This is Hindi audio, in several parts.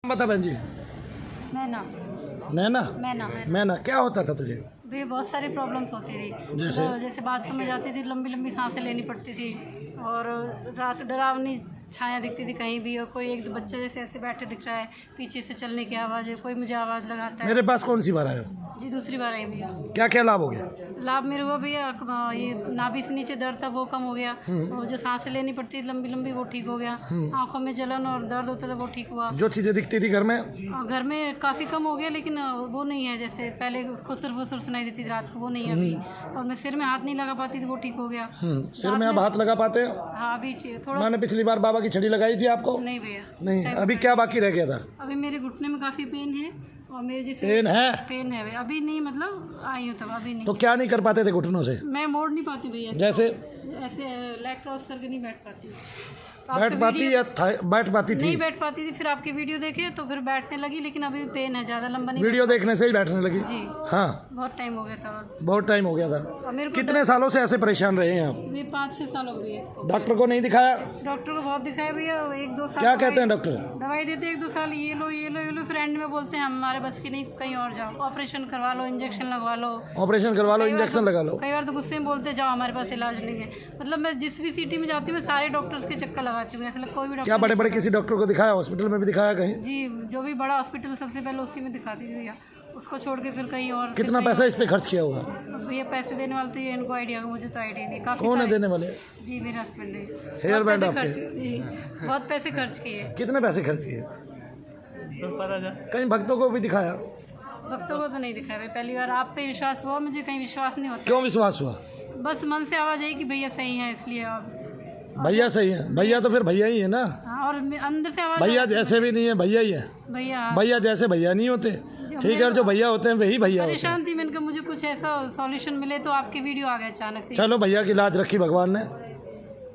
बता बहन जी। मैना नैना मैना मैना क्या होता था तुझे? भी बहुत सारी प्रॉब्लम्स होती थी। जैसे? तो जैसे बाथरूम में जाती थी, लंबी लंबी सांसें लेनी पड़ती थी और रात डरावनी छाया दिखती थी कहीं भी, और कोई एक बच्चा जैसे ऐसे बैठे दिख रहा है, पीछे से चलने की आवाज़ है, कोई मुझे आवाज़ लगाता है। मेरे पास कौन सी बार आया? जी दूसरी बार आई भैया। क्या क्या लाभ हो गया? लाभ मेरे को भैया ये नाभि से नीचे दर्द था वो कम हो गया, और जो सांसें लेनी पड़ती थी लंबी लंबी वो ठीक हो गया, आंखों में जलन और दर्द होता था वो ठीक हुआ। जो चीजें दिखती थी घर में? घर में काफ़ी कम हो गया, लेकिन वो नहीं है जैसे पहले उसको सिर्फ सुनाई देती थी रात को, वो नहीं है अभी। और मैं सिर में हाथ नहीं लगा पाती थी, वो ठीक हो गया। सिर में आप हाथ लगा पाते हो? हाँ अभी थोड़ा। मैंने पिछली बार बाबा की छड़ी लगाई थी आपको? नहीं भैया नहीं। अभी क्या बाकी रह गया था? अभी मेरे घुटने में काफ़ी पेन है, और मेरे जैसे पेन है? पेन है भैया, अभी नहीं, मतलब आई हूँ तब, अभी नहीं। तो क्या नहीं कर पाते थे घुटनों से? मैं मोड़ नहीं पाती भैया, जैसे? ऐसे लेग क्रॉस करके नहीं बैठ पाती। बैठ पाती या बैठ पाती थी? नहीं बैठ पाती थी, फिर आपकी वीडियो देखे तो फिर बैठने लगी, लेकिन अभी पेन है, ज़्यादा लंबा नहीं। वीडियो देखने से ही बैठने लगी? जी हाँ, बहुत टाइम हो गया था। बहुत टाइम हो गया था। और मेरे को कितने सालों से ऐसे परेशान रहे हैं आप? ये 5-6 साल हो गए इसको। डॉक्टर को नहीं दिखाया? डॉक्टर को बहुत दिखाया भैया, 1-2 साल। क्या कहते हैं डॉक्टर? दवाई देते 1-2 साल, ये लो ये लो ये लो, फिर एंड में बोलते हैं हमारे बस की नहीं, कहीं और जाओ, ऑपरेशन करवा लो, इंजेक्शन लगवा लो। ऑपरेशन करवा लो, इंजेक्शन लगा लो। कई बार तो गुस्से में बोलते जाओ हमारे पास इलाज नहीं है। मतलब मैं जिस भी सिटी में जाती हूँ मैं सारे डॉक्टर्स के चक्कर लगा चुकी हूँ, ऐसा कोई भी क्या डॉक्टर। बड़े बड़े किसी डॉक्टर को दिखाया? हॉस्पिटल में भी दिखाया कहीं? जी जो भी बड़ा हॉस्पिटल सबसे पहले उसी में दिखाती थी भैया, उसको छोड़ के फिर कहीं और। कितना पैसा इस पे खर्च किया होगा? ये पैसे देने वाले तो ये इनको आइडिया, मुझे तो आइडिया नहीं। काफी कौन है देने वाले? जी मेरे हस्बैंड ने। हेयर बैंड बहुत पैसे आपके? खर्च- जी बहुत पैसे खर्च किए। कितने पैसे खर्च किए? कहीं भक्तों को भी दिखाया? भक्तों को तो नहीं दिखाया भाई, पहली बार आप पे विश्वास हुआ, मुझे कहीं विश्वास नहीं होता। क्यों विश्वास हुआ? बस मन से आवाज़ आई कि भैया सही है, इसलिए आप। भैया सही है? भैया तो फिर भैया ही है ना। हाँ, और अंदर से आवाज़। भैया जैसे भी नहीं है, भैया ही है। भैया भैया जैसे भैया नहीं होते, ठीक है? जो भैया होते हैं वही भैया होते हैं। परेशान थी मैंने कहा मुझे कुछ ऐसा सॉल्यूशन मिले, तो आपकी वीडियो आ गया अचानक से। चलो भैया की लाज रखी भगवान ने।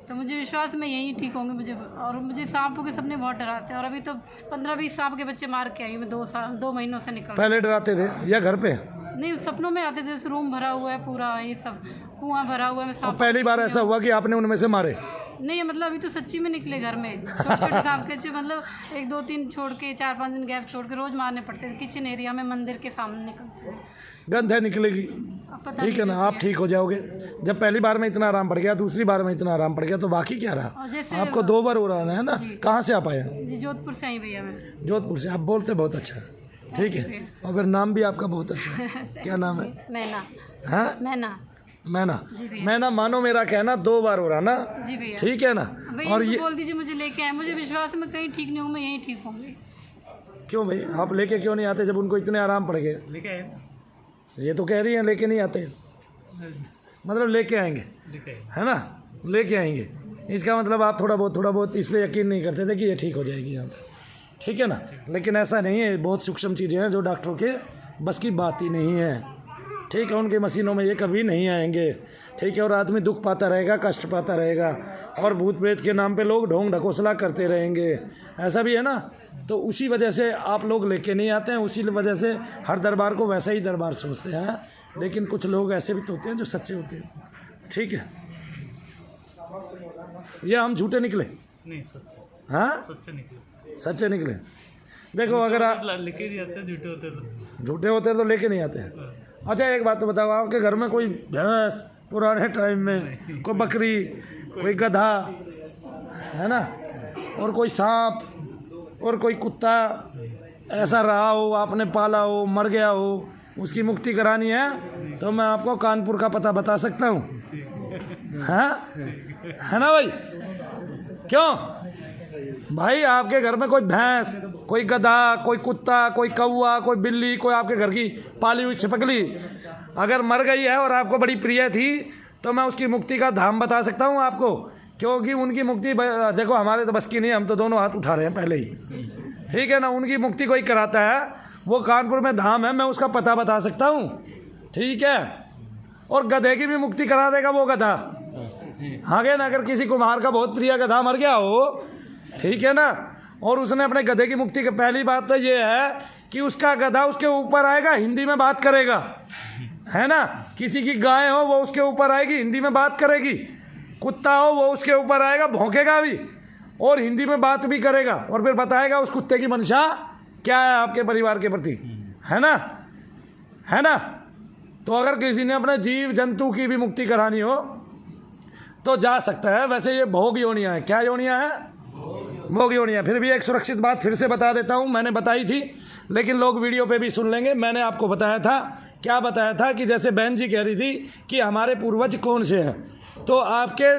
तो मुझे विश्वास में यही ठीक होंगे मुझे, और मुझे सांपों के सपने बहुत डराते हैं, और अभी तो 15-20 सांप के बच्चे मार के आई मैं 2 महीनों से निकल। पहले डराते थे या घर पे? नहीं सपनों में आते थे, रूम भरा हुआ है पूरा, ये सब कुआं भरा हुआ है, मैं और सांप। पहली बार ऐसा हुआ कि आपने उनमें से मारे? नहीं मतलब अभी तो सच्ची में निकले घर में छोटे छोटे सांप के अच्छे, मतलब 1-2-3 छोड़ के 4-5 दिन गैप छोड़ के रोज मारने पड़ते थे। किचन एरिया में मंदिर के सामने निकलते थे। गंध है निकलेगी, अब पता ठीक है ना? आप ठीक हो जाओगे। जब पहली बार में इतना आराम पड़ गया, दूसरी बार में इतना आराम पड़ गया, तो बाकी क्या रहा? और जैसे आपको 2 बार हो रहा है ना? कहाँ से आप आए? जी जोधपुर से आई भैया मैं। जोधपुर से। आप बोलते बहुत अच्छा है, ठीक है? और फिर नाम भी आपका बहुत अच्छा है। क्या नाम है? मैना। हाँ मैना। मैना। जी भैया। मैना मानो मेरा कहना 2 बार हो रहा ना, जी भैया। ठीक है ना? भैया और इनको ये बोल दीजिए मुझे लेके आए, मुझे विश्वास है मैं कहीं ठीक नहीं हूँ, मैं यहीं ठीक होंगी। क्यों भाई आप लेके क्यों नहीं आते जब उनको इतने आराम पड़ गए? लेके आए, ये तो कह रही हैं लेके नहीं आते, मतलब लेके आएंगे, है ना? लेके आएंगे, इसका मतलब आप थोड़ा बहुत इस पर यकीन नहीं करते थे कि ये ठीक हो जाएगी आप, ठीक है ना? लेकिन ऐसा नहीं है, बहुत सूक्ष्म चीज़ें हैं जो डॉक्टरों के बस की बात ही नहीं है, ठीक है? उनकी मशीनों में ये कभी नहीं आएंगे, ठीक है? और आदमी दुख पाता रहेगा, कष्ट पाता रहेगा, और भूत प्रेत के नाम पे लोग ढोंग ढकोसला करते रहेंगे, ऐसा भी है ना? तो उसी वजह से आप लोग लेके नहीं आते हैं, उसी वजह से हर दरबार को वैसा ही दरबार सोचते हैं। लेकिन कुछ लोग ऐसे भी तो होते हैं जो सच्चे होते हैं, ठीक है? ये हम झूठे निकले? नहीं सच्चे, हाँ सच्चे निकले। सच्चे निकले। देखो अगर आप लेके नहीं आते, झूठे होते तो। झूठे होते तो लेके नहीं आते हैं। अच्छा एक बात तो बताओ, आपके घर में कोई भैंस पुराने टाइम में, कोई बकरी, कोई गधा, है ना? और कोई सांप और कोई कुत्ता ऐसा रहा हो, आपने पाला हो, मर गया हो, उसकी मुक्ति करानी है तो मैं आपको कानपुर का पता बता सकता हूँ, हाँ? है ना भाई? क्यों भाई? आपके घर में कोई भैंस, कोई गधा, कोई कुत्ता, कोई कौवा, कोई बिल्ली, कोई आपके घर की पाली हुई छिपकली अगर मर गई है और आपको बड़ी प्रिय थी, तो मैं उसकी मुक्ति का धाम बता सकता हूँ आपको, क्योंकि उनकी मुक्ति देखो हमारे तो बस की नहीं, हम तो दोनों हाथ उठा रहे हैं पहले ही, ठीक है ना? उनकी मुक्ति कोई कराता है, वो कानपुर में धाम है, मैं उसका पता बता सकता हूँ, ठीक है? और गधे की भी मुक्ति करा देगा वो गधा, आगे ना? अगर किसी कुम्हार का बहुत प्रिय गधा मर गया हो, ठीक है ना, और उसने अपने गधे की मुक्ति की, पहली बात तो ये है कि उसका गधा उसके ऊपर आएगा, हिंदी में बात करेगा, है ना? किसी की गाय हो वो उसके ऊपर आएगी, हिंदी में बात करेगी, कुत्ता हो वो उसके ऊपर आएगा, भौंकेगा भी और हिंदी में बात भी करेगा, और फिर बताएगा उस कुत्ते की मंशा क्या है आपके परिवार के प्रति, है ना, है ना। तो अगर किसी ने अपने जीव जंतु की भी मुक्ति करानी हो तो जा सकता है। वैसे ये भोग योनियाँ है। क्या योनियाँ है? भोग योनियाँ। फिर भी एक सुरक्षित बात फिर से बता देता हूँ, मैंने बताई थी लेकिन लोग वीडियो पे भी सुन लेंगे। मैंने आपको बताया था, क्या बताया था कि जैसे बहन जी कह रही थी कि हमारे पूर्वज कौन से हैं, तो आपके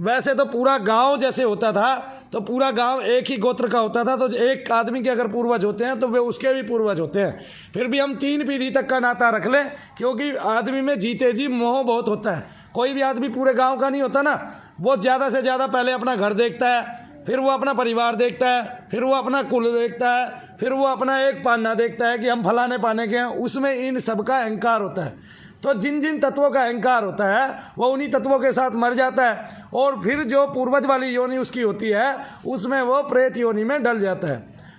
वैसे तो पूरा गांव जैसे होता था तो पूरा गांव एक ही गोत्र का होता था, तो एक आदमी के अगर पूर्वज होते हैं तो वे उसके भी पूर्वज होते हैं। फिर भी हम 3 पीढ़ी तक का नाता रख लें, क्योंकि आदमी में जीते जी मोह बहुत होता है। कोई भी आदमी पूरे गाँव का नहीं होता ना, वो ज़्यादा से ज़्यादा पहले अपना घर देखता है, फिर वो अपना परिवार देखता है, फिर वो अपना कुल देखता है, फिर वो अपना एक पाना देखता है कि हम फलाने पाने के हैं। उसमें इन सब का अहंकार होता है। तो जिन जिन तत्वों का अहंकार होता है वो उन्हीं तत्वों के साथ मर जाता है, और फिर जो पूर्वज वाली योनि उसकी होती है उसमें वो प्रेत योनि में डल जाता है।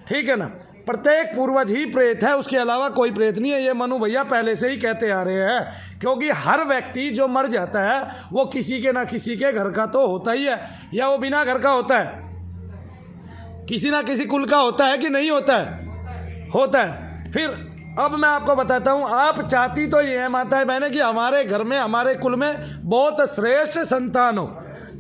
ठीक है ना। प्रत्येक पूर्वज ही प्रेत है, उसके अलावा कोई प्रेत नहीं है। ये मनु भैया पहले से ही कहते आ रहे हैं, क्योंकि हर व्यक्ति जो मर जाता है वो किसी के ना किसी के घर का तो होता ही है, या वो बिना घर का होता है, किसी ना किसी कुल का होता है कि नहीं होता है? होता है। फिर अब मैं आपको बताता हूँ, आप चाहती तो ये है माताएं बहनें कि हमारे घर में हमारे कुल में बहुत श्रेष्ठ संतान हो।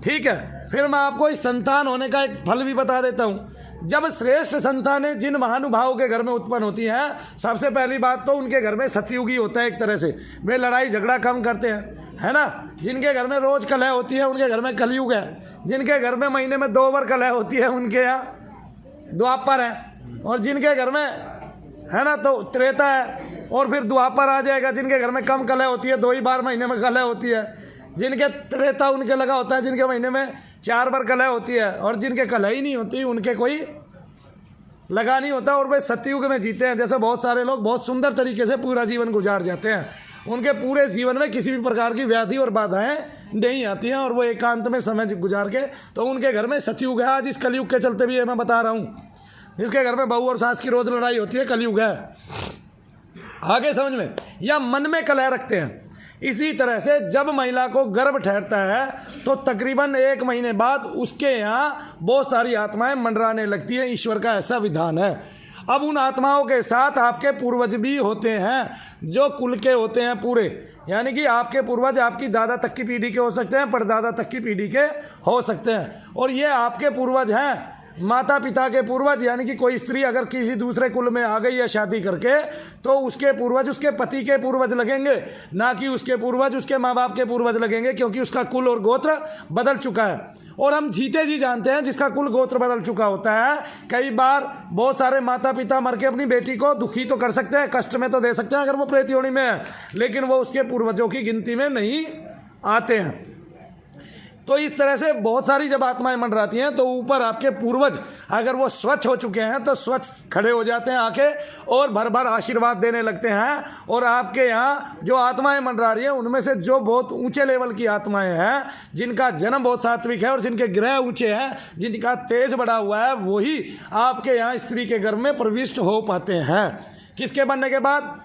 ठीक है, फिर मैं आपको इस संतान होने का एक फल भी बता देता हूँ। जब श्रेष्ठ संतानें जिन महानुभावों के घर में उत्पन्न होती हैं, सबसे पहली बात तो उनके घर में सतयुगी होता है। एक तरह से वे लड़ाई झगड़ा कम करते हैं, है ना। जिनके घर में रोज कलह होती है उनके घर में कलयुग है। जिनके घर में महीने में 2 बार कलह होती है उनके यहाँ द्वापर है। और जिनके घर में, है ना, तो त्रेता है, और फिर द्वापर आ जाएगा। जिनके घर में कम कलह होती है 2 ही बार महीने में कलह होती है, जिनके त्रेता उनके लगा होता है जिनके महीने में 4 बार कलह होती है, और जिनके कलह ही नहीं होती उनके कोई लगा नहीं होता, और वे सतयुग में जीते हैं। जैसे बहुत सारे लोग बहुत सुंदर तरीके से पूरा जीवन गुजार जाते हैं, उनके पूरे जीवन में किसी भी प्रकार की व्याधि और बाधाएं नहीं आती हैं, और वो एकांत में समय गुजार के, तो उनके घर में सतयुग है। आज इस कलयुग के चलते भी मैं बता रहा हूँ, जिसके घर में बहू और सास की रोज लड़ाई होती है, कलयुग है। आगे समझ में, या मन में कलह रखते हैं। इसी तरह से जब महिला को गर्भ ठहरता है तो तकरीबन 1 महीने बाद उसके यहाँ बहुत सारी आत्माएं मंडराने लगती हैं। ईश्वर का ऐसा विधान है। अब उन आत्माओं के साथ आपके पूर्वज भी होते हैं, जो कुल के होते हैं पूरे, यानी कि आपके पूर्वज आपकी दादा तक की पीढ़ी के हो सकते हैं, परदादा तक की पीढ़ी के हो सकते हैं, और ये आपके पूर्वज हैं, माता पिता के पूर्वज। यानी कि कोई स्त्री अगर किसी दूसरे कुल में आ गई है शादी करके, तो उसके पूर्वज उसके पति के पूर्वज लगेंगे, ना कि उसके पूर्वज उसके माँ बाप के पूर्वज लगेंगे, क्योंकि उसका कुल और गोत्र बदल चुका है। और हम जीते जी जानते हैं जिसका कुल गोत्र बदल चुका होता है, कई बार बहुत सारे माता पिता मर के अपनी बेटी को दुखी तो कर सकते हैं, कष्ट में तो दे सकते हैं अगर वो प्रेत योनि में है, लेकिन वो उसके पूर्वजों की गिनती में नहीं आते हैं। तो इस तरह से बहुत सारी जब आत्माएं मंडराती हैं तो ऊपर आपके पूर्वज अगर वो स्वच्छ हो चुके हैं तो स्वच्छ खड़े हो जाते हैं आके, और भर भर आशीर्वाद देने लगते हैं। और आपके यहाँ जो आत्माएं मंडरा रही हैं उनमें से जो बहुत ऊंचे लेवल की आत्माएं हैं, जिनका जन्म बहुत सात्विक है और जिनके ग्रह ऊंचे हैं, जिनका तेज बढ़ा हुआ है, वही आपके यहाँ स्त्री के गर्भ में प्रविष्ट हो पाते हैं। किसके बनने के बाद?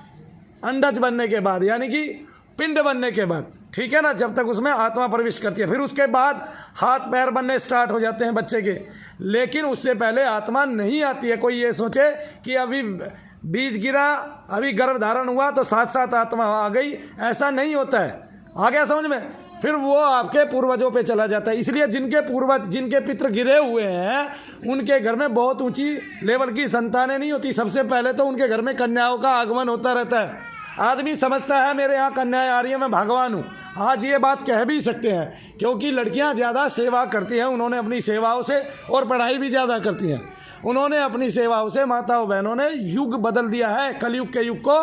अंडज बनने के बाद, यानी कि पिंड बनने के बाद। ठीक है ना, जब तक उसमें आत्मा प्रविष्ट करती है। फिर उसके बाद हाथ पैर बनने स्टार्ट हो जाते हैं बच्चे के, लेकिन उससे पहले आत्मा नहीं आती है। कोई ये सोचे कि अभी बीज गिरा, अभी गर्भ धारण हुआ तो साथ साथ आत्मा आ गई, ऐसा नहीं होता है। आ गया समझ में? फिर वो आपके पूर्वजों पे चला जाता है। इसलिए जिनके पूर्वज, जिनके पितृ गिरे हुए हैं, उनके घर में बहुत ऊंची लेवल की संतानें नहीं होती। सबसे पहले तो उनके घर में कन्याओं का आगमन होता रहता है। आदमी समझता है मेरे यहाँ कन्याएं आ रही हैं, मैं भगवान हूँ। आज ये बात कह भी सकते हैं, क्योंकि लड़कियाँ ज़्यादा सेवा करती हैं। उन्होंने अपनी सेवाओं से, और पढ़ाई भी ज़्यादा करती हैं, उन्होंने अपनी सेवाओं से, माताओं बहनों ने युग बदल दिया है, कलयुग के युग को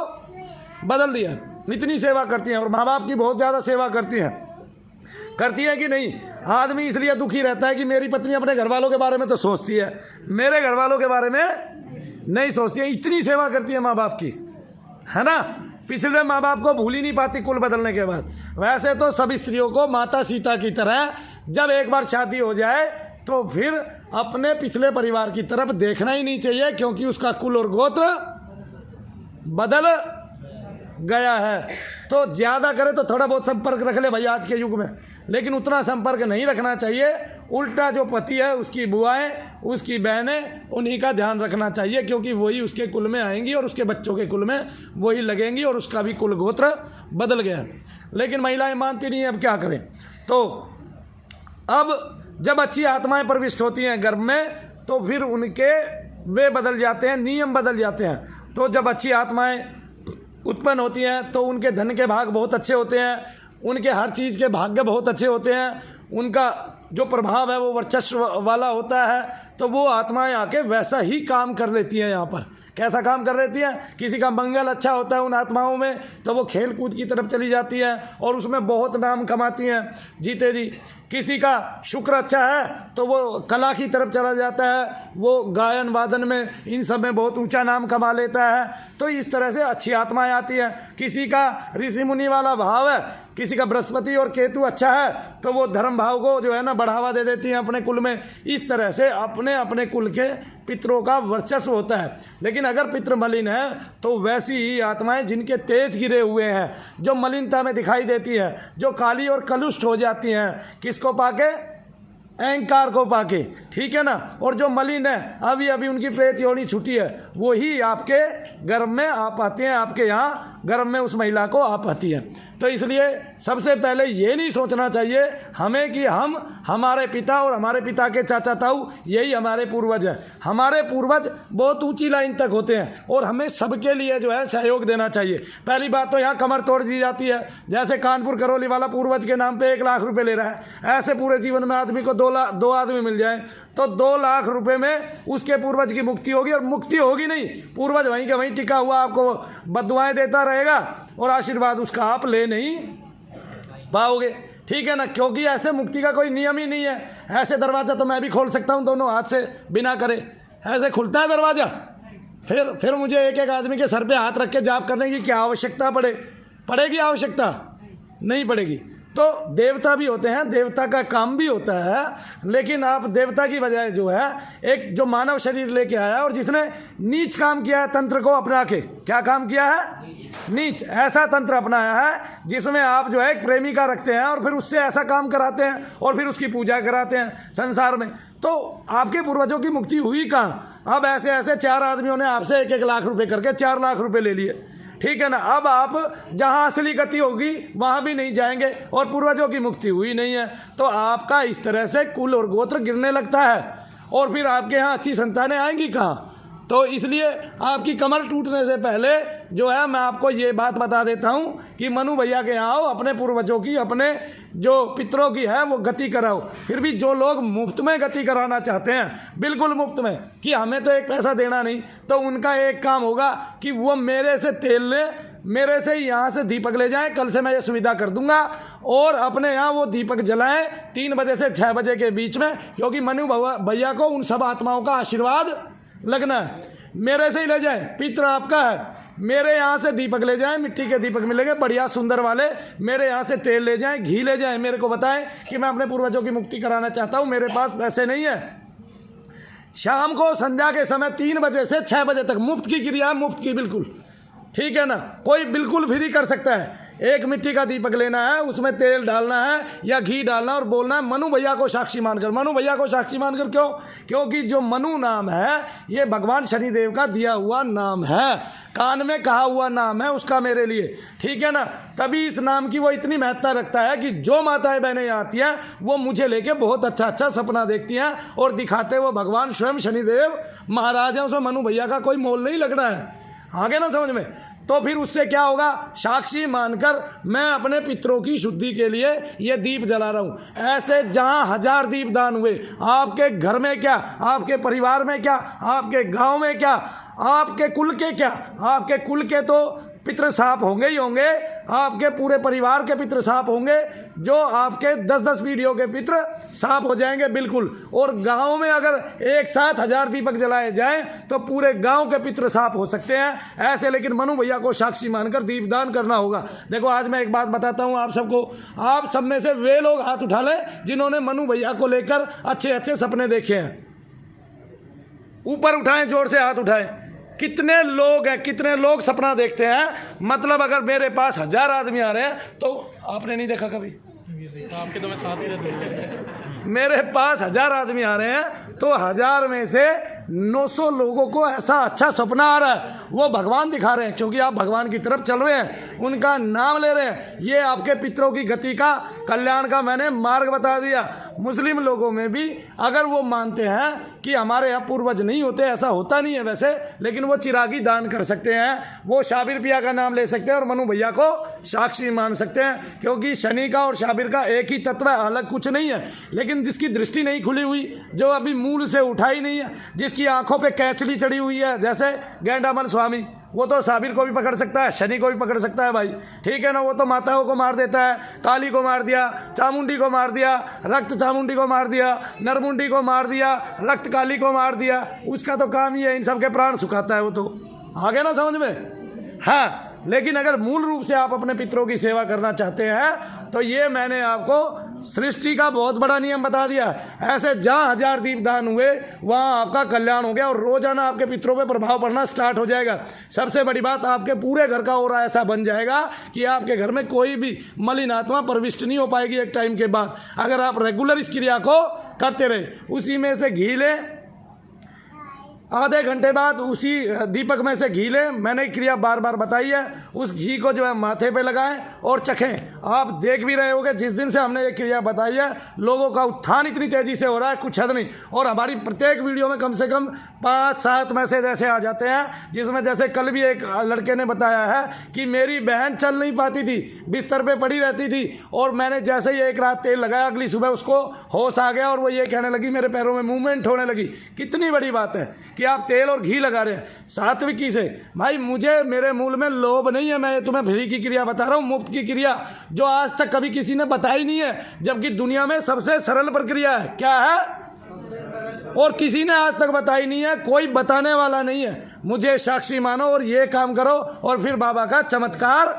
बदल दिया। इतनी सेवा करती हैं, और माँ बाप की बहुत ज़्यादा सेवा करती हैं। करती है कि नहीं? आदमी इसलिए दुखी रहता है कि मेरी पत्नी अपने घर वालों के बारे में तो सोचती है, मेरे घर वालों के बारे में नहीं सोचती है। इतनी सेवा करती है माँ बाप की, है ना। पिछले माँ बाप को भूल ही नहीं पाती कुल बदलने के बाद। वैसे तो सब स्त्रियों को माता सीता की तरह जब एक बार शादी हो जाए तो फिर अपने पिछले परिवार की तरफ देखना ही नहीं चाहिए, क्योंकि उसका कुल और गोत्र बदल गया है। तो ज़्यादा करे तो थोड़ा बहुत संपर्क रख ले भाई आज के युग में, लेकिन उतना संपर्क नहीं रखना चाहिए। उल्टा जो पति है उसकी बुआएं, उसकी बहनें, उन्हीं का ध्यान रखना चाहिए, क्योंकि वही उसके कुल में आएंगी और उसके बच्चों के कुल में वही लगेंगी और उसका भी कुल गोत्र बदल गया। लेकिन महिलाएं मानती नहीं है, अब क्या करें। तो अब जब अच्छी आत्माएं प्रविष्ट होती हैं गर्भ में तो फिर उनके वे बदल जाते हैं, नियम बदल जाते हैं। तो जब अच्छी आत्माएं उत्पन्न होती हैं तो उनके धन के भाग बहुत अच्छे होते हैं, उनके हर चीज़ के भाग्य बहुत अच्छे होते हैं, उनका जो प्रभाव है वो वर्चस्व वाला होता है। तो वो आत्माएं आके वैसा ही काम कर लेती हैं। यहाँ पर कैसा काम कर लेती हैं, किसी का मंगल अच्छा होता है उन आत्माओं में तो वो खेल कूद की तरफ चली जाती हैं और उसमें बहुत नाम कमाती हैं जीते जी। किसी का शुक्र अच्छा है तो वो कला की तरफ चला जाता है, वो गायन वादन में इन सब में बहुत ऊंचा नाम कमा लेता है। तो इस तरह से अच्छी आत्माएं आती हैं। किसी का ऋषि मुनि वाला भाव है, किसी का बृहस्पति और केतु अच्छा है तो वो धर्म भाव को जो है ना बढ़ावा दे देती हैं अपने कुल में। इस तरह से अपने अपने कुल के पितरों का वर्चस्व होता है। लेकिन अगर पितृ मलिन है तो वैसी ही आत्माएं जिनके तेज गिरे हुए हैं, जो मलिनता में दिखाई देती है, जो काली और कलुष्ट हो जाती हैं, किसको पाके, अहंकार को पाके, ठीक है ना। और जो मलिन है अभी अभी उनकी प्रेत योनि छुटी है, वो ही आपके गर्भ में आ पाते हैं, आपके यहाँ गर्भ में उस महिला को आ पाती है। तो इसलिए सबसे पहले ये नहीं सोचना चाहिए हमें कि हम हमारे पिता और हमारे पिता के चाचा ताऊ यही हमारे पूर्वज हैं। हमारे पूर्वज बहुत ऊंची लाइन तक होते हैं और हमें सबके लिए जो है सहयोग देना चाहिए। पहली बात तो यहाँ कमर तोड़ दी जाती है। जैसे कानपुर करौली वाला पूर्वज के नाम पे 1 लाख रुपए ले रहा है, ऐसे पूरे जीवन में आदमी को 2 आदमी मिल जाए तो 2 लाख रुपए में उसके पूर्वज की मुक्ति होगी। और मुक्ति होगी नहीं, पूर्वज वहीं के वहीं टिका हुआ आपको बद्दुआएं देता रहेगा और आशीर्वाद उसका आप ले नहीं पाओगे, ठीक है ना। क्योंकि ऐसे मुक्ति का कोई नियम ही नहीं है। ऐसे दरवाज़ा तो मैं भी खोल सकता हूँ दोनों हाथ से बिना करे, ऐसे खुलता है दरवाज़ा। फिर मुझे एक एक आदमी के सर पे हाथ रख के जाप करने की क्या आवश्यकता पड़ेगी? आवश्यकता नहीं पड़ेगी। तो देवता भी होते हैं, देवता का काम भी होता है, लेकिन आप देवता की बजाय जो है एक जो मानव शरीर लेके आया और जिसने नीच काम किया है तंत्र को अपना के, क्या काम किया है? नीच ऐसा तंत्र अपनाया है जिसमें आप जो है एक प्रेमिका रखते हैं और फिर उससे ऐसा काम कराते हैं और फिर उसकी पूजा कराते हैं संसार में। तो आपके पूर्वजों की मुक्ति हुई कहाँ? अब ऐसे ऐसे 4 आदमियों ने आपसे 1-1 लाख रुपए करके 4 लाख रुपए ले लिए, ठीक है ना। अब आप जहाँ असली गति होगी वहाँ भी नहीं जाएंगे और पूर्वजों की मुक्ति हुई नहीं है। तो आपका इस तरह से कुल और गोत्र गिरने लगता है और फिर आपके यहाँ अच्छी संतानें आएंगी कहाँ? तो इसलिए आपकी कमर टूटने से पहले जो है मैं आपको ये बात बता देता हूँ कि मनु भैया के यहाँ आओ, अपने पूर्वजों की, अपने जो पितरों की है वो गति कराओ। फिर भी जो लोग मुफ्त में गति कराना चाहते हैं, बिल्कुल मुफ्त में, कि हमें तो 1 पैसा देना नहीं, तो उनका एक काम होगा कि वो मेरे से तेल ले, मेरे से यहाँ से दीपक ले जाएं, कल से मैं ये सुविधा कर दूंगा और अपने यहाँ वो दीपक जलाएं 3 बजे से 6 बजे के बीच में, क्योंकि मनु भैया को उन सब आत्माओं का आशीर्वाद लगना है। मेरे से ही ले जाएं, पित्र आपका है, मेरे यहाँ से दीपक ले जाएं, मिट्टी के दीपक मिलेंगे बढ़िया सुंदर वाले, मेरे यहाँ से तेल ले जाएं, घी ले जाएं, मेरे को बताएं कि मैं अपने पूर्वजों की मुक्ति कराना चाहता हूँ, मेरे पास पैसे नहीं है। शाम को संध्या के समय 3 बजे से 6 बजे तक मुफ्त की क्रिया, मुफ्त की बिल्कुल, ठीक है ना। कोई बिल्कुल फ्री कर सकता है। एक मिट्टी का दीपक लेना है, उसमें तेल डालना है या घी डालना और बोलना है मनु भैया को साक्षी मानकर। मनु भैया को साक्षी मानकर क्यों? क्योंकि जो मनु नाम है ये भगवान शनिदेव का दिया हुआ नाम है, कान में कहा हुआ नाम है उसका मेरे लिए, ठीक है ना। तभी इस नाम की वो इतनी महत्ता रखता है कि जो माताएं बहनें यहाँ आती हैं वो मुझे लेके बहुत अच्छा अच्छा सपना देखती हैं और दिखाते वो भगवान स्वयं शनिदेव महाराज हैं। उसमें मनु भैया का कोई मोल नहीं लगना है, आगे ना समझ में। तो फिर उससे क्या होगा? साक्षी मानकर मैं अपने पितरों की शुद्धि के लिए ये दीप जला रहा हूँ। ऐसे जहाँ 1000 दीप दान हुए, आपके घर में क्या, आपके परिवार में क्या, आपके गांव में क्या, आपके कुल के क्या, आपके कुल के तो पितृ साफ होंगे ही होंगे, आपके पूरे परिवार के पितृ साफ होंगे, जो आपके 10-10 पीढ़ियों के पितृ साफ हो जाएंगे बिल्कुल। और गांव में अगर एक साथ 1000 दीपक जलाए जाएं तो पूरे गांव के पितृ साफ हो सकते हैं ऐसे। लेकिन मनु भैया को साक्षी मानकर दीपदान करना होगा। देखो आज मैं एक बात बताता हूं आप सबको, आप सब में से वे लोग हाथ उठा लें जिन्होंने मनु भैया को लेकर अच्छे अच्छे सपने देखे हैं। ऊपर उठाएं, जोर से हाथ उठाएं। कितने लोग हैं, कितने लोग सपना देखते हैं? मतलब अगर मेरे पास 1000 आदमी आ रहे हैं तो आपने नहीं देखा कभी? आपके तो मैं साथ ही रहते हैं। मेरे पास 1000 आदमी आ रहे हैं तो 1000 में से 900 लोगों को ऐसा अच्छा सपना आ रहा है, वो भगवान दिखा रहे हैं, क्योंकि आप भगवान की तरफ चल रहे हैं, उनका नाम ले रहे हैं। ये आपके पितरों की गति का, कल्याण का मैंने मार्ग बता दिया। मुस्लिम लोगों में भी अगर वो मानते हैं कि हमारे यहाँ पूर्वज नहीं होते, ऐसा होता नहीं है वैसे, लेकिन वो चिरागी दान कर सकते हैं, वो शाबिर पिया का नाम ले सकते हैं और मनु भैया को साक्षी मान सकते हैं, क्योंकि शनि का और शाबिर का एक ही तत्व है, अलग कुछ नहीं है। लेकिन जिसकी दृष्टि नहीं खुली हुई, जो अभी मूल से उठाई नहीं है, जिसकी आंखों पे कैचली चढ़ी हुई है, जैसे गेंडामल स्वामी, वो तो साबिर को भी पकड़ सकता है, शनि को भी पकड़ सकता है भाई, ठीक है ना। वो तो माताओं को मार देता है, काली को मार दिया, चामुंडी को मार दिया, रक्त चामुंडी को मार दिया, नरमुंडी को मार दिया, रक्त काली को मार दिया, उसका तो काम ही है इन सब के प्राण सुखाता है। वो तो आ गया ना समझ में। हाँ, लेकिन अगर मूल रूप से आप अपने पितरों की सेवा करना चाहते हैं तो ये मैंने आपको सृष्टि का बहुत बड़ा नियम बता दिया। ऐसे जहाँ 1000 दीप दान हुए वहाँ आपका कल्याण हो गया और रोजाना आपके पितरों पे प्रभाव पड़ना स्टार्ट हो जाएगा। सबसे बड़ी बात, आपके पूरे घर का ओरा ऐसा बन जाएगा कि आपके घर में कोई भी मलिन आत्मा प्रविष्ट नहीं हो पाएगी एक टाइम के बाद, अगर आप रेगुलर इस क्रिया को करते रहे। उसी में से घी लें, आधे घंटे बाद उसी दीपक में से घी लें, मैंने क्रिया बार बार बताई है, उस घी को जो है माथे पे लगाएं और चखें। आप देख भी रहे होगे जिस दिन से हमने ये क्रिया बताई है, लोगों का उत्थान इतनी तेज़ी से हो रहा है, कुछ हद नहीं। और हमारी प्रत्येक वीडियो में कम से कम 5-7 मैसेज ऐसे आ जाते हैं, जिसमें जैसे कल भी एक लड़के ने बताया है कि मेरी बहन चल नहीं पाती थी, बिस्तर पर पड़ी रहती थी, और मैंने जैसे ही एक रात तेल लगाया, अगली सुबह उसको होश आ गया और वो ये कहने लगी मेरे पैरों में मूवमेंट होने लगी। कितनी बड़ी बात है कि आप तेल और घी लगा रहे हैं सात्विकी से। भाई मुझे, मेरे मूल में लोभ नहीं है, मैं तुम्हें फ्री की क्रिया बता रहा हूँ, मुफ्त की क्रिया जो आज तक कभी किसी ने बताई नहीं है, जबकि दुनिया में सबसे सरल प्रक्रिया है। क्या है? और किसी ने आज तक बताई नहीं है, कोई बताने वाला नहीं है। मुझे साक्षी मानो और ये काम करो और फिर बाबा का चमत्कार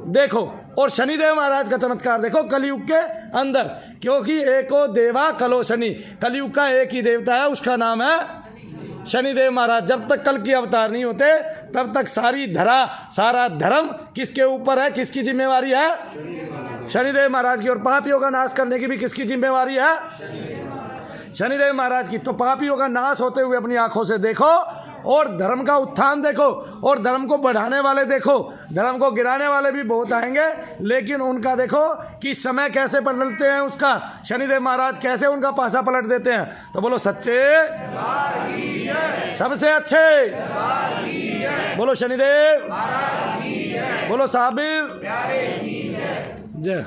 देखो और शनिदेव महाराज का चमत्कार देखो कलयुग के अंदर, क्योंकि एको देवा कलो शनि, कलयुग का एक ही देवता है, उसका नाम है शनिदेव महाराज। जब तक कल की अवतार नहीं होते तब तक सारी धरा, सारा धर्म किसके ऊपर है, किसकी जिम्मेवारी है? शनिदेव महाराज की। और पापियों का नाश करने की भी किसकी जिम्मेवारी है? शनिदेव महाराज की। तो पापियों का नाश होते हुए अपनी आंखों से देखो और धर्म का उत्थान देखो और धर्म को बढ़ाने वाले देखो। धर्म को गिराने वाले भी बहुत आएंगे, लेकिन उनका देखो कि समय कैसे पलटते हैं उसका, शनिदेव महाराज कैसे उनका पासा पलट देते हैं। तो बोलो सच्चे सबसे अच्छे, बोलो शनिदेव, बोलो साबिर जय।